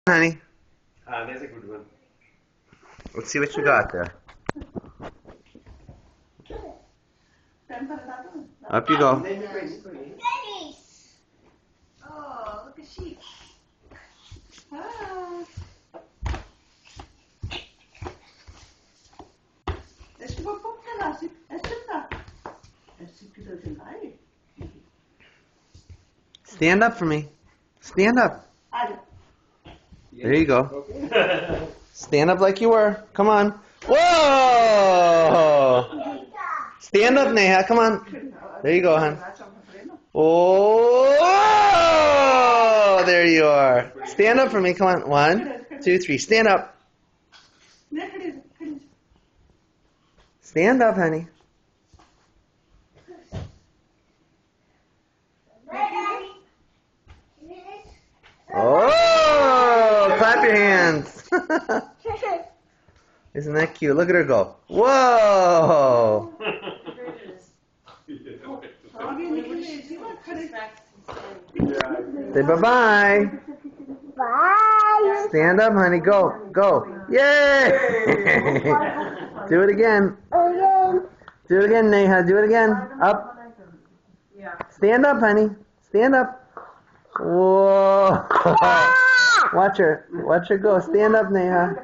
honey. There's a good one. Let's see what you got there. Up you go. Oh, look at sheep. Ah. Stand up for me. Stand up. There you go. Stand up like you were. Come on. Whoa! Stand up, Neha. Come on. There you go, hon. Oh! There you are. Stand up for me. Come on. 1, 2, 3. Stand up. Stand up, honey. Oh! Clap your hands. Isn't that cute? Look at her go. Whoa! Say bye-bye. Bye. Stand up, honey. Go. Go. Yay! Do it again. Do it again, Neha. Do it again. Up. Stand up, honey. Stand up. Whoa. Watch her. Watch her go. Stand up, Neha.